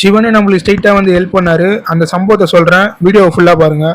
சிவனே நம்மளுக்கு ஸ்ட்ரைட்டா வந்து ஹெல்ப் பண்ணாரு. அந்த சம்பவத்தை சொல்றேன், வீடியோ ஃபுல்லா பாருங்க.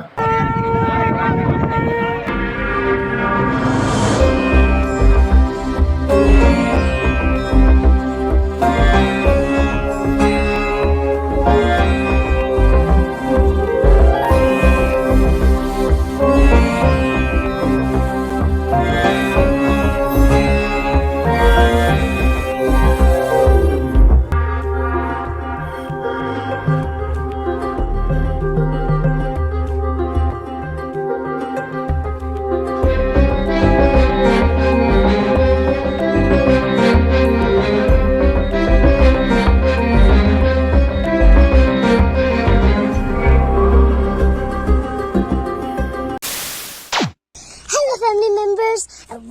Family members,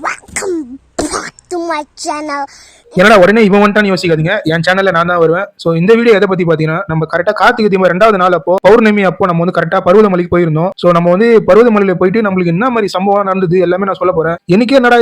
welcome back to my channel. என்னடா உடனே இவன் வந்துட்டான்னு யோசிக்காதீங்க, என் சேனல்ல நான் தான் வருவேன். ஸோ இந்த வீடியோ எதை பத்தி பாத்தீங்கன்னா, நம்ம கரெக்டா கார்த்திகை தீபம் 2வது நாள் அப்போ பௌர்ணமி அப்போ நம்ம வந்து கரெக்டா பருவதமலைக்கு போயிருந்தோம். ஸோ நம்ம வந்து பருவதமலையில போயிட்டு நம்மளுக்கு என்ன மாதிரி சம்பவம் நடந்தது எல்லாமே நான் சொல்ல போறேன். எனக்கே என்னடா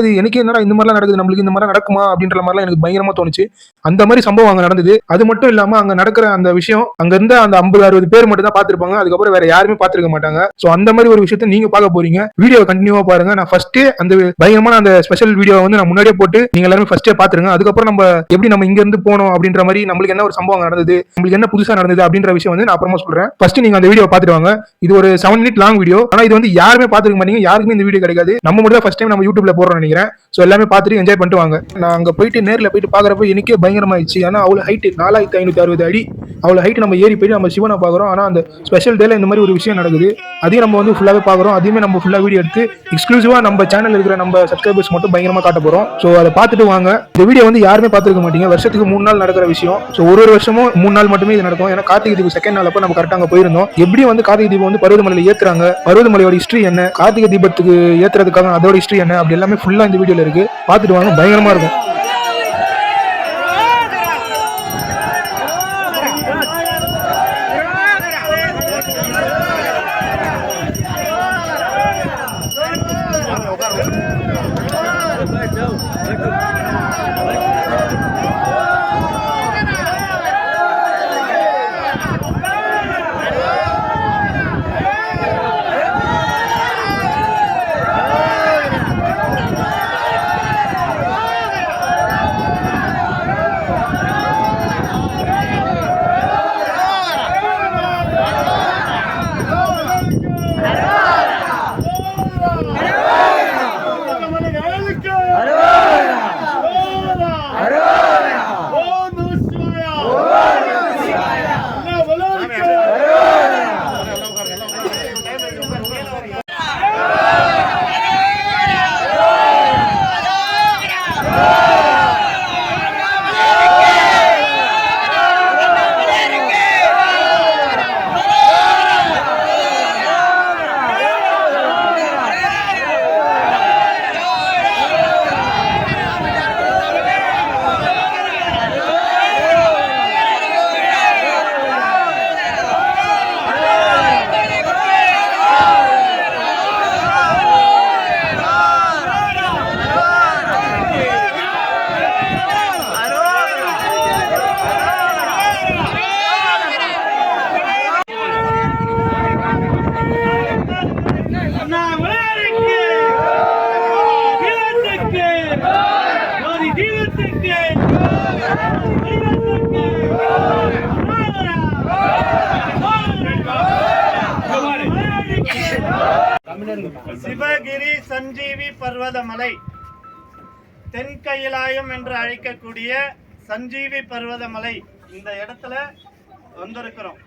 இந்த மாதிரிலாம் நடக்குது, நம்மளுக்கு இந்த மாதிரி நடக்குமா அப்படின்ற மாதிரிலாம் எனக்கு பயங்கரமா தோணுச்சு. அந்த மாதிரி சம்பவம் அங்க நடந்தது. அது மட்டும் இல்லாம அங்க நடக்கிற அந்த விஷயம் அங்க இருந்த அந்த 50-60 பேர் மட்டும் தான் பாத்துருப்பாங்க, அதுக்கப்புறம் வேற யாருமே பாத்துருக்க மாட்டாங்க. ஸோ அந்த மாதிரி ஒரு விஷயத்த நீங்க பார்க்க போறீங்க. வீடியோ கண்டினியூவா பாருங்க. நான் ஃபர்ஸ்ட் அந்த பயங்கரமான அந்த ஸ்பெஷல் வீடியோ வந்து நான் முன்னாடியே போட்டு நீங்க எல்லாரும் ஃபர்ஸ்டே பாத்துருங்க. அதுக்கப்புறம் நம்ம எப்படி நம்ம இங்க இருந்து போனோம் அப்படின்ற மாதிரி, நம்மளுக்கு என்ன ஒரு சம்பவம் நடந்தது, நம்மளுக்கு என்ன புதுசா நடந்தது அப்படின்ற விஷயம் வந்து நான் அப்புறமா சொல்றேன். ஃபர்ஸ்ட் நீங்க அந்த வீடியோ பாத்துட்டு வாங்க. இது ஒரு 7 மினிட் லாங் வீடியோ. ஆனா இது வந்து யாருமே பாத்துக்க மாட்டீங்க, யாருக்குமே இந்த வீடியோ கிடைக்காது. நம்ம மட்டும் தான் ஃபர்ஸ்ட் டைம் நம்ம யூடியூப்ல போறோம்னு நினைக்கிறேன். ஸோ எல்லாமே பார்த்துட்டு என்ஜாய் பண்ணிட்டு வாங்க. நான் அங்க போயிட்டு நேரில் போயிட்டு பாக்குறப்ப எனக்கே பயங்கரமாயிடுச்சு. ஆனா அவ்வளவு ஹைட் 4560 அடி, அவ்வளவு ஹைட் நம்ம ஏறி போயிட்டு நம்ம சிவனை பாக்குறோம். ஆனா அந்த ஸ்பெஷல் டேல இந்த மாதிரி ஒரு விஷயம் நடக்குது. அதையும் நம்ம வந்து ஃபுல்லாவே பாக்குறோம். அதையுமே நம்ம ஃபுல்லா வீடியோ எடுத்து எக்ஸ்க்ளூசிவா நம்ம சேனல் இருக்கிற நம்ம சப்ஸ்கிரைபர்ஸ் மட்டும் பயங்கரமா காட்ட போறோம். ஸோ அதை பார்த்துட்டு வாங்க. இந்த வீடியோ வந்து யாருமே பார்த்துருக்க மாட்டீங்க. வருஷத்துக்கு 3 நாள் நடக்கிற விஷயம். ஸோ ஒரு வருஷமும் 3 நாள் மட்டுமே இது நடக்கும். ஏன்னா கார்த்திகை தீபம் செகண்ட் நாள் அப்போ நம்ம கரெக்டாக அங்கே போயிருந்தோம். எப்படி வந்து கார்த்திகை தீபம் வந்து பருவதமலையில் ஏத்துறாங்க, பருவதமலையோட ஹிஸ்டரி என்ன, கார்த்திகை தீபத்துக்கு ஏத்துறதுக்காக அதோட ஹிஸ்டரி என்ன, அப்படி எல்லாமே ஃபுல்லா இந்த வீடியோல இருக்கு. பார்த்துட்டு வாங்க, பயங்கரமா இருக்கும். சிவகிரி சஞ்சீவி பர்வதமலை, தென்கையிலாயம் என்று அழைக்கக்கூடிய சஞ்சீவி பர்வதமலை, இந்த இடத்துல வந்திருக்கிறோம்.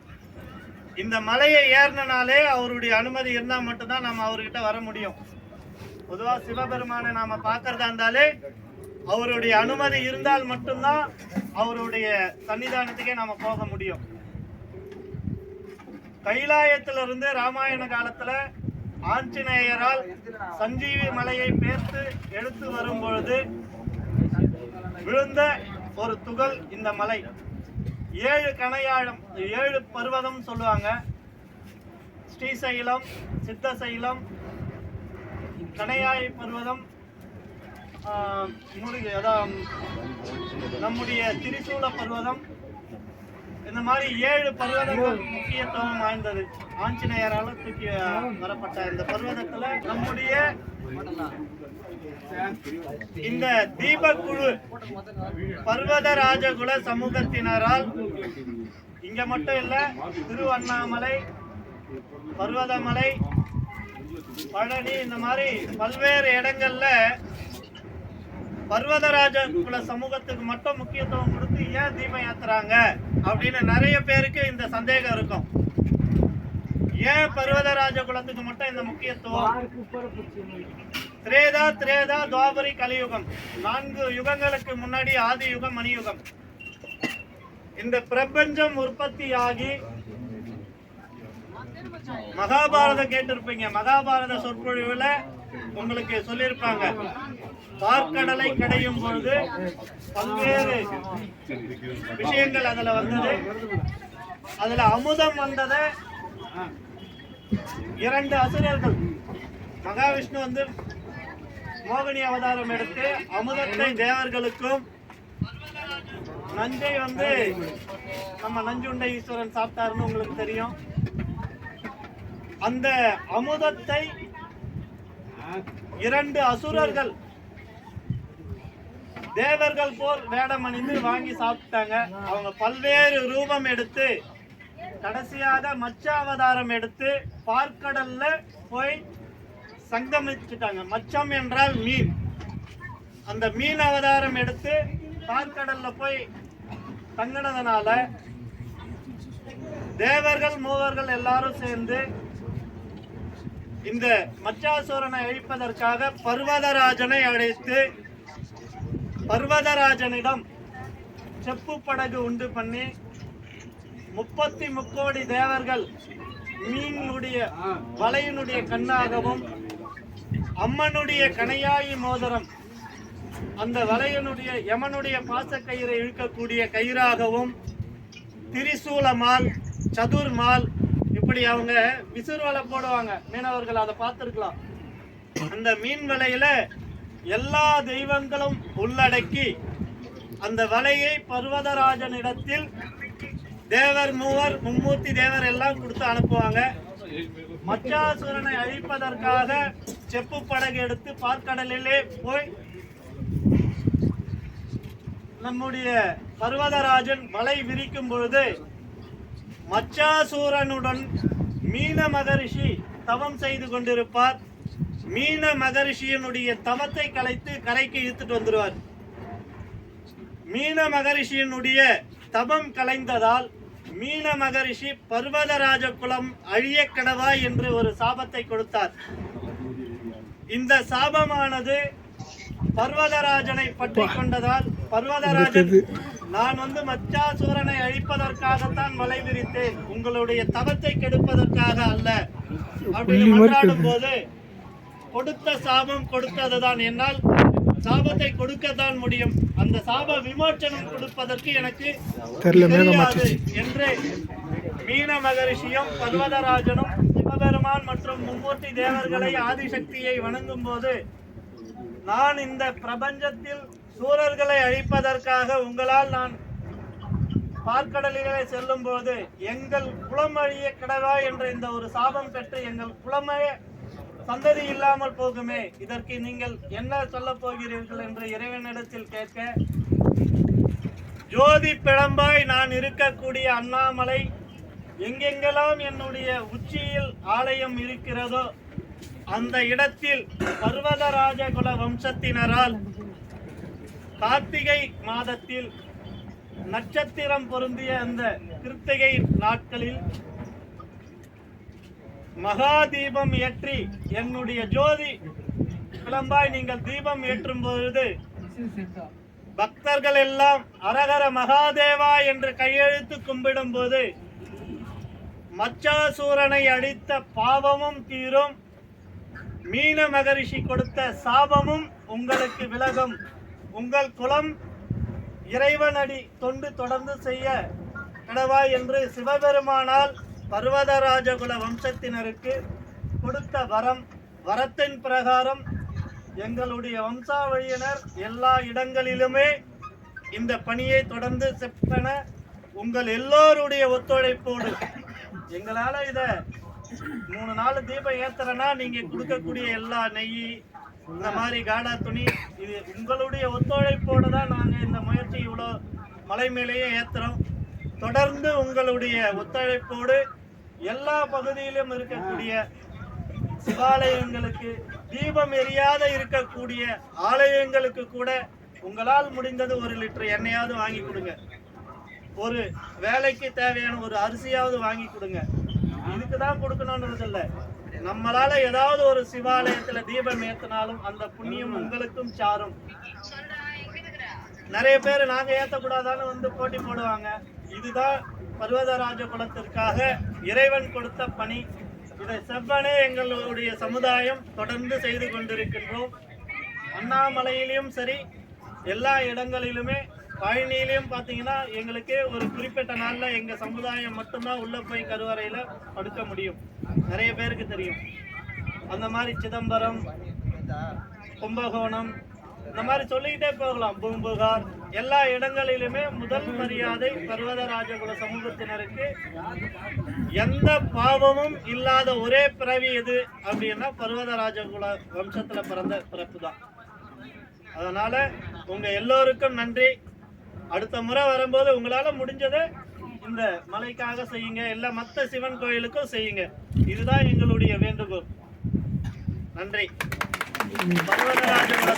இந்த மலையை ஏறினாலே அவருடைய அனுமதி இருந்தால் மட்டும்தான் நம்ம அவர்கிட்ட வர முடியும். பொதுவாக சிவபெருமானை நாம பார்க்கறதா இருந்தாலே அவருடைய அனுமதி இருந்தால் மட்டும்தான் அவருடைய சன்னிதானத்துக்கே நாம போக முடியும். கைலாயத்திலிருந்து ராமாயண காலத்துல ஆஞ்சநேயரால் சஞ்சீவி மலையை பேர்த்து எடுத்து வரும் பொழுது விழுந்த ஒரு துகள் இந்த மலை. 7 கணையாழம், 7 பர்வதம் சொல்லுவாங்க. ஸ்ரீசைலம், சித்தசைலம், கணையாய் பர்வதம், நம்முடைய திரிசூல பர்வதம், இந்த மாதிரி 7 பர்வதங்கள் முக்கியத்துவம் வாய்ந்தது. ஆஞ்சநேயரால தூக்கி வரப்பட்ட இந்த பர்வதத்துல நம்முடைய இந்த தீபக்குழு பர்வதராஜகுல சமூகத்தினரால் இங்க மட்டும் இல்ல, திருவண்ணாமலை, பர்வதமலை, பழனி, இந்த மாதிரி பல்வேறு இடங்கள்ல பர்வதராஜ குல சமூகத்துக்கு மட்டும் முக்கியத்துவம் கொடுத்து ஏன் தீபம் ஏத்துறாங்க அப்படின்னு நிறைய பேருக்கு இந்த சந்தேகம் இருக்கும். ஏன் பர்வதராஜ குலத்துக்கு மட்டும் இந்த முக்கியத்துவம்? திரேதா துவாபரி கலியுகம், 4 யுகங்களுக்கு முன்னாடி ஆதி யுகம், மணியுகம். இந்த பிரபஞ்சம் உற்பத்தி ஆகி மகாபாரதம் கேட்டிருப்பீங்க. மகாபாரத சொற்பொழிவுல உங்களுக்கு சொல்லியிருப்பாங்க, பார்க்கடலை கடையும் பொழுது பல்வேறு விஷயங்கள் அதுல வந்தது. அதுல அமுதம் வந்தத 2 அசுரர்கள், மகாவிஷ்ணு வந்து மோகினி அவதாரம் எடுத்து அமுதத்தை தேவர்களுக்கும், நஞ்சை வந்து நம்ம நஞ்சுண்டை ஈஸ்வரன் சாப்பிட்டாருன்னு உங்களுக்கு தெரியும். அந்த அமுதத்தை 2 அசுரர்கள் தேவர்கள் போல் வேடம் அணிந்து வாங்கி சாப்பிட்டாங்க. அவங்க பல்வேறு ரூபம் எடுத்து கடைசியாக மச்ச அவதாரம் எடுத்து பார்க்கடல்ல போய் சங்கமிச்சுட்டாங்க. மச்சம் என்றால் மீன். அந்த மீன் அவதாரம் எடுத்து பார்க்கடல்ல போய் தங்கினதுனால தேவர்கள் மூவர்கள் எல்லாரும் சேர்ந்து இந்த மச்சாசூரனை அழிப்பதற்காக பர்வதராஜனை அழைத்து பர்வதராஜனிடம் செப்பு படகு உண்டு பண்ணி 33 தேவர்கள் மீனுடைய வலையினுடைய கண்ணாகவும், அம்மனுடைய கணையாயி மோதிரம் அந்த வலையினுடைய யமனுடைய பாசக்கயிறை இழுக்கக்கூடிய கயிறாகவும், திரிசூலமால், சதுர்மால், இப்படி அவங்க விசிறுவலை போடுவாங்க. மீனவர்கள் அதை பார்த்திருக்கலாம். அந்த மீன் வலையில எல்லா தெய்வங்களும் உள்ளடக்கி அந்த வலையை பர்வதராஜனிடத்தில் தேவர் மூவர், மும்மூர்த்தி தேவர் எல்லாம் கொடுத்து அனுப்புவாங்க. மச்சாசுரனை அழிப்பதற்காக செப்பு படகு எடுத்து பார்க்கடலிலே போய் நம்முடைய பர்வதராஜன் வலை விரிக்கும் பொழுது மச்சாசூரனுடன் மீன மகரிஷி தவம் செய்து கொண்டிருப்பார். மீன மகரிஷியினுடைய தவத்தை கலைத்து கரைக்கு இழுத்துட்டு வந்துடுவார். மீன மகரிஷியினுடைய தவம் கலைந்ததால் மீன மகரிஷி பர்வதராஜ குலம் அழிய கடவாய் என்று ஒரு சாபத்தை கொடுத்தார். இந்த சாபமானது பர்வதராஜனை பற்றி கொண்டதால் பர்வதராஜன், நான் வந்து மச்சாசூரனை அழிப்பதற்காகத்தான் வலை விரித்தேன், உங்களுடைய தவத்தை கெடுப்பதற்காக அல்ல அப்படின்னு மன்றாடும் போது கொடுத்த சாபம் கொடுத்ததுதான், என்னால் சாபத்தை கொடுக்கத்தான் முடியும், அந்த சாப விமோச்சனம் கொடுப்பதற்கு எனக்கு தெரியாது என்று மீன மகரிஷியும் பர்வதராஜனும் சிவபெருமான் மற்றும் மும்மூர்த்தி தேவர்களை ஆதிசக்தியை வணங்கும் போது, நான் இந்த பிரபஞ்சத்தில் சூரர்களை அழிப்பதற்காக உங்களால் நான் பார்க்கடலிலே செல்லும் போது எங்கள் குலம் அழிய கிடவா என்ற இந்த ஒரு சாபம் பெற்று எங்கள் குலமே சந்ததி இல்லாமல் போகுமே, இதற்கு நீங்கள் என்ன சொல்ல போகிறீர்கள் என்று இறைவனிடத்தில் கேட்க, ஜோதி பிழம்பாய் நான் இருக்கக்கூடிய அண்ணாமலை, எங்கெங்கெல்லாம் என்னுடைய உச்சியில் ஆலயம் இருக்கிறதோ அந்த இடத்தில் பர்வதராஜகுல வம்சத்தினரால் கார்த்திகை மாதத்தில் நட்சத்திரம் பொருந்திய அந்த கிருத்திகை நாட்களில் மகா தீபம் ஏற்றி என்னுடைய ஜோதி பிளம்பாய் நீங்கள் தீபம் ஏற்றும் பொழுது பக்தர்கள் எல்லாம் அரகர மகாதேவா என்று கையெழுத்து கும்பிடும் போது மச்சாசூரனை அடித்த பாவமும் தீரும், மீன மகரிஷி கொடுத்த சாபமும் உங்களுக்கு விலகும், உங்கள் குலம் இறைவனடி தொண்டு தொடர்ந்து செய்ய கடவாய் என்று சிவபெருமானால் பர்வதராஜகுல வம்சத்தினருக்கு கொடுத்த வரத்தின் பிரகாரம் எங்களுடைய வம்சாவழியினர் எல்லா இடங்களிலுமே இந்த பணியை தொடர்ந்து செப்பன உங்கள் எல்லோருடைய ஒத்துழைப்போடு எங்களால இத 3 நாள் தீபம் ஏத்துறனா நீங்க கொடுக்கக்கூடிய எல்லா நெய் இந்த மாதிரி காடா துணி இது உங்களுடைய ஒத்துழைப்போடு தான் நாங்க இந்த முயற்சி இவ்வளோ மலை மேலேயே ஏத்துறோம். தொடர்ந்து உங்களுடைய ஒத்துழைப்போடு எல்லா பகுதியிலும் இருக்கக்கூடிய சிவாலயங்களுக்கு தீபம் எரியாத இருக்கக்கூடிய ஆலயங்களுக்கு கூட உங்களால் முடிந்தது 1 லிட்டர் எண்ணெயாவது வாங்கி கொடுங்க. ஒரு வேலைக்கு தேவையான ஒரு அரிசியாவது வாங்கி கொடுங்க. இதுக்கு தான் கொடுக்கணும்ன்றது இல்லை. நம்மளால ஏதாவது ஒரு சிவாலயத்துல தீபம் ஏத்தினாலும் அந்த புண்ணியம் உங்களுக்கும் சாரும். நிறைய பேர் நாங்க ஏத்தக்கூடாதான்னு வந்து போட்டி போடுவாங்க. இதுதான் பர்வதராஜ குலத்திற்காக இறைவன் கொடுத்த பணி. இதை செவ்வனே எங்களுடைய சமுதாயம் தொடர்ந்து செய்து கொண்டிருக்கின்றோம். அண்ணாமலையிலும் சரி, எல்லா இடங்களிலுமே, பழனியிலையும் பார்த்தீங்கன்னா எங்களுக்கு ஒரு குறிப்பிட்ட நாளில் எங்கள் சமுதாயம் மட்டும்தான் உள்ளே போய் கருவறையில் படுக்க முடியும். நிறைய பேருக்கு தெரியும். அந்த மாதிரி சிதம்பரம், கும்பகோணம், இந்த மாதிரி சொல்லிக்கிட்டே போகலாம், பூம்புகார், எல்லா இடங்களிலுமே முதல் மரியாதை பர்வதராஜகுல சமூகத்தினருக்கு. எந்த பாவமும் இல்லாத ஒரே பிறவி எது அப்படின்னா பர்வதராஜகுல வம்சத்துல பிறந்த பிறப்பு தான். அதனால உங்க எல்லோருக்கும் நன்றி. அடுத்த முறை வரும்போது உங்களால முடிஞ்சதை இந்த மலைக்காக செய்யுங்க, எல்லா மற்ற சிவன் கோயிலுக்கும் செய்யுங்க. இதுதான் எங்களுடைய வேண்டுகோள். நன்றி. பர்வதராஜகுல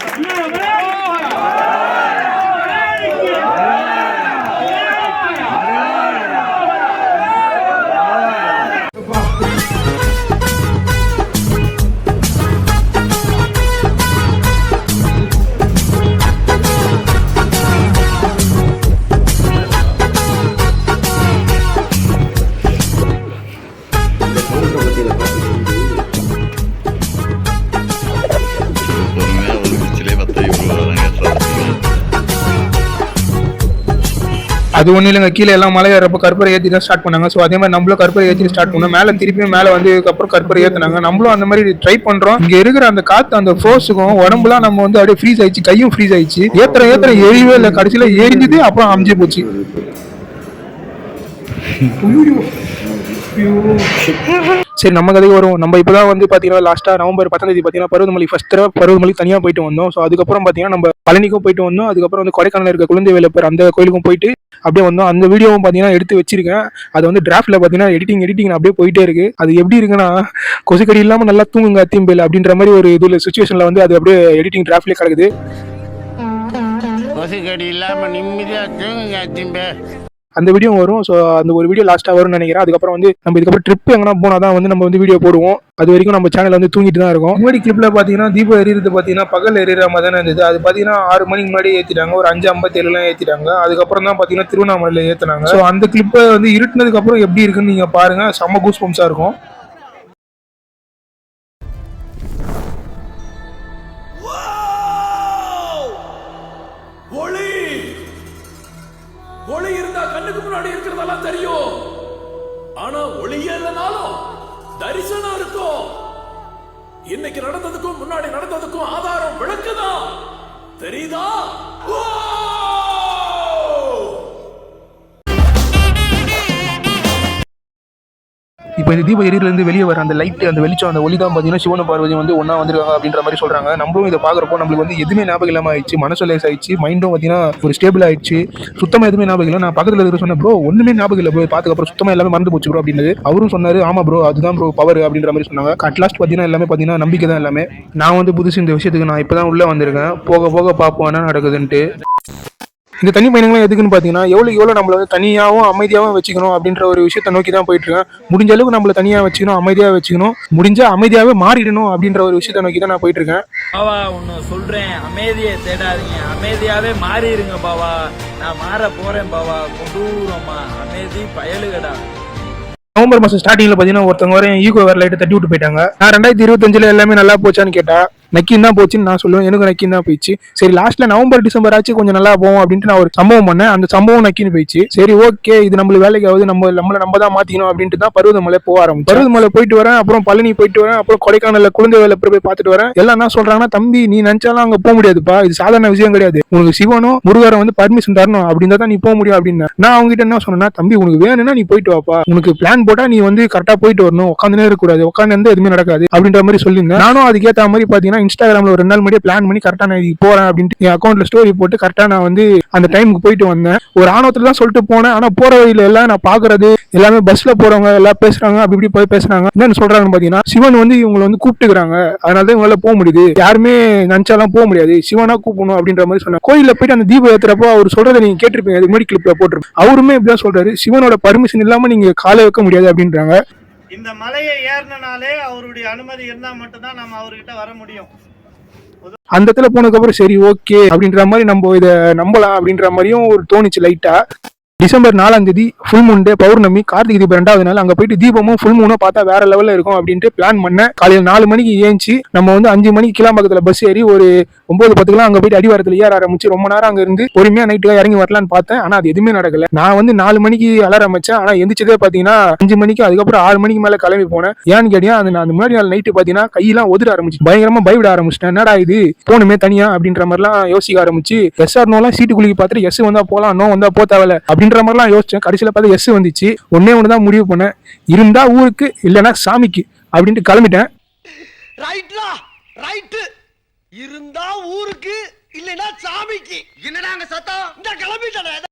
அது ஒன்றும் இல்லைங்க. கீழே எல்லாம் மலை ஏறப்போ கற்பூரை ஏற்றி தான் ஸ்டார்ட் பண்ணாங்க. ஸோ அதே மாதிரி நம்மளும் கற்பூரை ஏற்றி ஸ்டார்ட் பண்ணோம். மேலே திருப்பியும் மேலே வந்ததுக்கப்புறம் கற்பூரை ஏற்றினாங்க. நம்மளும் அந்த மாதிரி ட்ரை பண்ணுறோம். இங்கே இருக்கிற அந்த காற்று, அந்த ஃபோர்ஸுக்கும் உடம்புலாம் நம்ம வந்து அப்படியே ஃப்ரீஸ் ஆயிடுச்சு, கையும் ஃப்ரீஸ் ஆயிடுச்சு. ஏத்துற எரியவே இல்லை. கடைசியில் எரிஞ்சுது, அப்புறம் அமைஞ்சு போச்சு. சரி, நம்ம கதைக்கு வரும். நம்ம இப்போதான் வந்து பார்த்தீங்கன்னா லாஸ்ட்டாக நவம்பர் 10ஆம் தேதி பார்த்தீங்கன்னா பருவதமலை ஃபர்ஸ்ட் தடவை பருவதமலை தனியாக போயிட்டு வந்தோம். ஸோ அதுக்கப்புறம் பார்த்தீங்கன்னா நம்ம பழனிக்கும் போயிட்டு வந்தோம். அதுக்கப்புறம் வந்து கொடைக்கானல் இருக்க குழந்தை வேலைப்பர் அந்த கோயிலுக்கும் போயிட்டு அப்படியே வந்தோம். அந்த வீடியோவும் பார்த்தீங்கன்னா எடுத்து வச்சிருக்கேன். அது வந்து டிராஃப்ட்ல பார்த்தீங்கன்னா எடிட்டிங் அப்படியே போயிட்டே இருக்கு. அது எப்படி இருக்குன்னா, கொசுக்கடி இல்லாமல் நல்லா தூங்குங்க அத்தியம்பேல் அப்படின்ற மாதிரி ஒரு இதில் சுச்சுவேஷனில் வந்து அது அப்படியே எடிட்டிங் டிராஃப்ட்லேயே கிடக்குது. கொசுக்கடி இல்லாமல் நிம்மதியாக தூங்குங்க அத்தியம்பேல். அந்த வீடியோ வரும். ஸோ அந்த ஒரு வீடியோ லாஸ்ட்டாக வரும்னு நினைக்கிறேன். அதுக்கப்புறம் வந்து நம்ம இதுக்கப்புறம் ட்ரிப் எங்கன்னா போனால் தான் வந்து நம்ம வந்து வீடியோ போடுவோம். அது வரைக்கும் நம்ம சேனல் வந்து தூங்கிட்டு தான் இருக்கும். முன்னாடி கிளிப்பில் பார்த்தீங்கன்னா தீபம் எரியுறது பார்த்தீங்கன்னா பகல் எரியிற மாதிரி தானே இருந்தது. அது பார்த்தீங்கன்னா 6 மணிக்கு முன்னாடி ஏற்றிட்டாங்க. ஒரு 5:57 ஏற்றிட்டாங்க. அதுக்கப்புறம் தான் பார்த்தீங்கன்னா திருவண்ணாமலையில் ஏற்றினாங்க. ஸோ அந்த கிளிப்பை வந்து இருட்டினதுக்கப்புறம் எப்படி இருக்குன்னு நீங்கள் பாருங்கள். செம்ம கூஸ் பம்ஸாக இருக்கும். ஒளி இருந்தா கண்ணுக்கு முன்னாடி இருக்கிறதெல்லாம் தெரியும். ஆனா ஒளியே இல்லைனாலும் தரிசனம் இருக்கும். இன்னைக்கு நடந்ததுக்கும் முன்னாடி நடந்ததுக்கும் ஆதாரம் விளக்குதான். தெரியுதா? இப்போ இந்த தீப எரியிலேருந்து வெளியே வர அந்த லைட், அந்த வெளிச்சம், அந்த ஒளி தான் பார்த்தீங்கன்னா சிவனும் பார்வதியும் வந்து ஒன்றா வந்திருக்காங்க அப்படின்ற மாதிரி சொல்கிறாங்க. நம்மளும் இதை பார்க்குறப்போ நம்மளுக்கு வந்து எதுவுமே ஞாபகம் இல்லாமல் ஆயிடுச்சு. மனசு லேஸ் ஆயிடுச்சு. மைண்டும் பார்த்தீங்கன்னா ஒரு ஸ்டேபிள் ஆயிடுச்சு. சுத்தமாக எதுவுமே ஞாபகம் இல்லை. நான் பக்கத்தில் இருக்கிற சொன்னேன், ப்ரோ ஒன்றுமே ஞாபகம் இல்லை ப்ரோ, பார்த்துக்கப்புறம் சுத்தமாக எல்லாமே மறந்து போச்சு ப்ரோ அப்படின்றது. அவரும் சொன்னார், ஆமாம் ப்ரோ அதுதான் ப்ரோ பவர் அப்படின்ற மாதிரி சொன்னாங்க. அட்லாஸ்ட் பார்த்தீங்கன்னா எல்லாமே பார்த்தீங்கன்னா நம்பிக்கை தான் எல்லாமே. நான் வந்து புதுசு இந்த விஷயத்துக்கு நான் இப்போ தான் உள்ளே வந்திருக்கேன். போக போக பார்ப்போம் என்ன நடக்குதுன்ட்டு. இந்த தனி பயணங்கள்லாம் எதுக்குன்னு பார்த்தீங்கன்னா எவ்வளோ நம்மளை வந்து தனியாகவும் அமைதியாகவும் வச்சுக்கணும் அப்படின்ற ஒரு விஷயத்தை நோக்கி தான் போயிட்டு இருக்கேன். முடிஞ்ச அளவுக்கு நம்மளை தனியாக வச்சுக்கணும், அமைதியாக வச்சுக்கணும், முடிஞ்சா அமைதியாகவே மாறிடணும் அப்படின்ற ஒரு விஷயத்தை நோக்கி தான் நான் போயிட்டு இருக்கேன். பாவா ஒன்று சொல்கிறேன், அமைதியை தேடாதீங்க, அமைதியாகவே மாறிடுங்க பாவா. நான் மாற போகிறேன் பாவா, கொண்டூரம்மா அமைதி பயலுகடா. நவம்பர் மாதம் ஸ்டார்டிங்கில் பார்த்தீங்கன்னா ஒருத்தவங்க வர ஈகோ வேற லைட்டை தட்டி விட்டு போயிட்டாங்க. நான் 2025 எல்லாமே நல்லா போச்சான்னு கேட்டா நக்கின்னு தான் போச்சுன்னு நான் சொல்லுவேன். எனக்கு நக்கின்னு தான் போயிடுச்சு. சரி லாஸ்ட்ல நவம்பர் டிசம்பர் ஆச்சு கொஞ்சம் நல்லா போவோம் அப்படின்ட்டு நான் ஒரு சம்பவம் பண்ணேன். அந்த சம்பவம் நக்கின்னு போயிடுச்சு. சரி ஓகே இது நம்மளுக்கு வேலைக்கு ஆகுது, நம்ம தான் மாத்திக்கணும் அப்படின்ட்டு தான் பருவதமலை போக ஆரம்பிச்சு. பருவதமலை போயிட்டு வரேன், அப்புறம் பழனி போயிட்டு வரேன், அப்புறம் கொடைக்கானல்ல குழந்தை வேலை போய் பார்த்துட்டு வரேன். எல்லாம் என்ன சொல்றாங்கன்னா, தம்பி நீ நினைச்சாலும் அங்க போக முடியாதுப்பா, இது சாதாரண விஷயம் கிடையாது, உனக்கு சிவனும் முருகரை வந்து பர்மிஷன் தரணும் அப்படின்னா தான் நீ போக முடியும் அப்படின்னு. நான் அவங்க கிட்ட என்ன சொன்னேன்னா, தம்பி உனக்கு வேணும்னா நீ போயிட்டு வாப்பா, உனக்கு பிளான் போட்டா நீ வந்து கரெக்டா போயிட்டு வரணும், உட்காந்துனே இருக்கக்கூடாது, உட்காந்து எந்த எதுவுமே நடக்காது அப்படின்ற மாதிரி சொல்லியிருந்தேன். நானும் அதுக்கேற்ற மாதிரி பாத்தீங்கன்னா இன்ஸ்டாகிராம்ல ஒரு 2 நாள் முன்னாடியே பிளான் பண்ணி கரெக்டா நான் இதுக்கு போறேன் அப்படின்ட்டு என் அக்கௌண்ட்ல ஸ்டோரி போட்டு கரெக்டா நான் வந்து அந்த டைமுக்கு போயிட்டு வந்தேன். ஒரு ஆணவத்துல தான் சொல்லிட்டு போனேன். ஆனா போற வழியில எல்லாம் நான் பாக்குறது எல்லாமே பஸ்ல போறவங்க எல்லாம் பேசுறாங்க, அப்படி இப்படி போய் பேசுறாங்க. என்ன சொல்றாங்கன்னு பாத்தீங்கன்னா, சிவன் வந்து இவங்களை வந்து கூப்பிட்டுக்கிறாங்க, அதனாலதான் இவங்களால போக முடியுது, யாருமே நினைச்சாலாம் போக முடியாது, சிவனா கூப்பிடணும் அப்படின்ற மாதிரி சொன்னாங்க. கோயில போயிட்டு அந்த தீபம் ஏத்துறப்போ அவர் சொல்றதை நீங்க கேட்டிருப்பீங்க, அது முன்னாடி கிளிப்ல போட்டிருப்பேன். அவருமே இப்படிதான் சொல்றாரு, சிவனோட பர்மிஷன் இல்லாம நீங்க காலை வைக்க முடியாது அப்படின்றாங்க. இந்த மலையை ஏறினாலே அவருடைய அனுமதி இருந்தா மட்டும்தான் நம்ம அவர்கிட்ட வர முடியும். அந்த இடத்துல போனதுக்கு அப்புறம் சரி ஓகே அப்படின்ற மாதிரி நம்ம இதை நம்பலாம் அப்படின்ற மாதிரியும் ஒரு தோணுச்சு லைட்டா. டிசம்பர் 4ஆம் தேதி ஃபுல் மூன் டே, பௌர்ணமி, கார்த்திகை தீபம் 2வது நாள். அங்க போயிட்டு தீபமும் ஃபுல் மூனும் பார்த்தா வேற லெவல்ல இருக்கும் அப்படின்ட்டு பிளான் பண்ணேன். காலையில் 4 மணிக்கு ஏஞ்சி நம்ம வந்து 5 மணிக்கு கிளாம்பாக்கத்துல பஸ் ஏறி ஒரு 9:10 அங்க போயிட்டு அடிவாரத்துல ஏற ஆரம்பிச்சு ரொம்ப நேரம் அங்க இருந்து பொறுமையா நைட்டுல இறங்கி வரலான்னு பார்த்தேன். ஆனா அது எதுவுமே நடக்கல. நான் வந்து 4 மணிக்கு அலாரம் வச்சேன், ஆனா எந்திரிச்சதே பாத்தீங்கன்னா 5 மணிக்கு. அதுக்கப்புறம் 6 மணிக்கு மேல கிளம்பி போனேன். ஏன்னு கேட்டீங்கன்னா அது நான் முன்னாடி நாள் நைட்டு பாத்தீங்கன்னா கையெல்லாம் ஒதுர ஆரம்பிச்சு, பயங்கரமா பயவிட ஆரம்பிச்சிட்டேன். என்னடா இது போனுமே தனியா அப்படின்ற மாதிரிலாம் யோசிக்க ஆரம்பிச்சு, எஸ்ஆர் நோலாம் சீட்டு குலுக்கி பார்த்துட்டு எஸ் வந்தா போலாம், நோ வந்தா போ தேவையில்ல அப்படின்ற மாதிரிலாம் யோசிச்சேன். கடைசியில பார்த்து எஸ் வந்துச்சு. ஒன்னே ஒண்ணுதான் முடிவு பண்ணேன், இருந்தா ஊருக்கு இல்லைன்னா சாமிக்கு அப்படின்ட்டு கிளம்பிட்டேன். ரைட்லா ரைட், இருந்தா ஊருக்கு இல்லைன்னா சாமிக்கு. என்னடா அங்க சத்தம், இந்த கிளம்பிட்டேன்.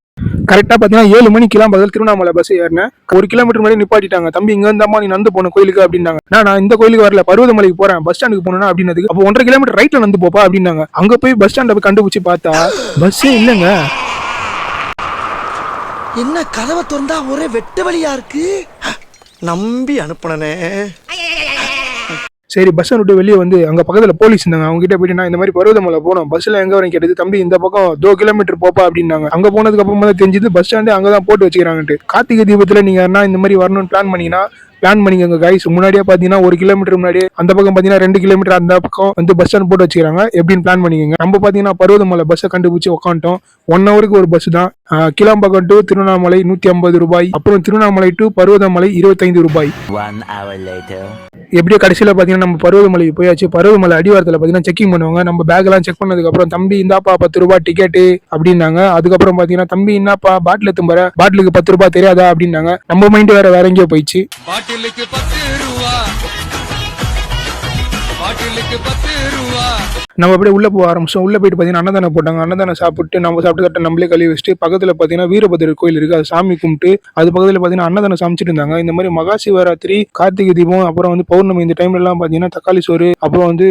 கரெக்டா பாத்தீங்கன்னா 7 மணிக்கெல்லாம் பதில் திருவண்ணாமலை பஸ் ஏறினேன். 1 கிலோமீட்டர் முன்னாடி நிப்பாட்டிட்டாங்க. தம்பி இங்க இருந்தாமா நீ நடந்து போன கோயிலுக்கு அப்படின்னாங்க. நான் இந்த கோயிலுக்கு வரல, பருவதமலைக்கு போறேன், பஸ் ஸ்டாண்டுக்கு போனா அப்படின்னதுக்கு அப்போ 1.5 கிலோமீட்டர் ரைட்ல நடந்து போப்பா அப்படின்னாங்க. அங்க போய் பஸ் ஸ்டாண்ட போய் கண்டுபிடிச்சு பார்த்தா பஸ்ஸே இல்லைங்க. என்ன கதவை திறந்தா ஒரே வெட்ட வழியா இருக்கு, நம்பி அனுப்புனனே. சரி பஸ் விட்டு வெளியே வந்து அங்க பக்கத்துல போலீஸ் இருந்தாங்க. அவங்க கிட்ட போயிட்டு நான் இந்த மாதிரி பருவதமலை போனோம், பஸ்ல எங்க வரைக்கும் கேட்டது, தம்பி இந்த பக்கம் 2 கிலோமீட்டர் போப்பா அப்படின்னாங்க. அங்க போனதுக்கு அப்புறமா தான் தெரிஞ்சது பஸ் ஸ்டாண்டு அங்கதான் போட்டு வச்சுக்கிறாங்கட்டு. கார்த்திகை தீபத்துல நீங்க யாருன்னா இந்த மாதிரி வரணும்னு பிளான் பண்ணீங்கன்னா பிளான் பண்ணிக்கோங்க கைஸ். முன்னாடியே பாத்தீங்கன்னா 1 கிலோமீட்டர் முன்னாடி அந்த பக்கம் பாத்தீங்கன்னா 2 கிலோமீட்டர் அந்த பக்கம் வந்து பஸ் ஸ்டாண்ட் போட்டு வச்சுக்கிறாங்க. எப்படின்னு பிளான் பண்ணிக்கோங்க. நம்ம பாத்தீங்கன்னா பருவதமலை பஸ்ஸை கண்டுபிடிச்சு உட்காந்துட்டோம். 1 ஹவருக்கு ஒரு பஸ் தான். கிளாம்பாக்கம் டு திருவண்ணாமலை 150 ரூபாய், அப்புறம் திருவண்ணாமலை டு பருவதமலை 25 ரூபாய். 1 hour later. எப்படியோ கடைசியில பாத்தீங்கன்னா நம்ம பருவதமலைக்கு போயாச்சு. பருவதமலை அடிவாரத்துல பாத்தீங்கன்னா செக்கிங் பண்ணுவாங்க. நம்ம பேக் எல்லாம் செக் பண்ணதுக்கு அப்புறம் தம்பி இந்தாப்பா 10 ரூபாய் டிக்கெட்டு அப்படின்னாங்க. அதுக்கப்புறம் பாத்தீங்கன்னா தம்பி என்னப்பா பாட்டில் எத்தும்பற, பாட்டிலுக்கு 10 ரூபாய் தெரியாதா அப்படின்னாங்க. நம்ம மைண்ட் வேற எங்கேயோ போயிடுச்சு. பாட்டிலுக்கு 10 ரூபா, பாட்டிலுக்கு 10 ரூபா. நம்ம அப்படியே உள்ள போக ஆரம்பிச்சோம். உள்ள போயிட்டு பாத்தீங்கன்னா அன்னதானம் போட்டாங்க. அன்னதானம் சாப்பிட்டு நம்ம சாப்பிட்டு தட்டை நம்மளே கழுவி வச்சுட்டு பக்கத்துல பாத்தீங்கன்னா வீரபத்திரர் கோயில் இருக்கு, அது சாமி கும்பிட்டு அது பக்கத்துல பாத்தீங்கன்னா அன்னதானம் சமைச்சிட்டு இருந்தாங்க. இந்த மாதிரி மகா சிவராத்திரி, கார்த்திகை தீபம், அப்புறம் வந்து பௌர்ணமி இந்த டைம்ல எல்லாம் பாத்தீங்கன்னா தக்காளி சோறு, அப்புறம் வந்து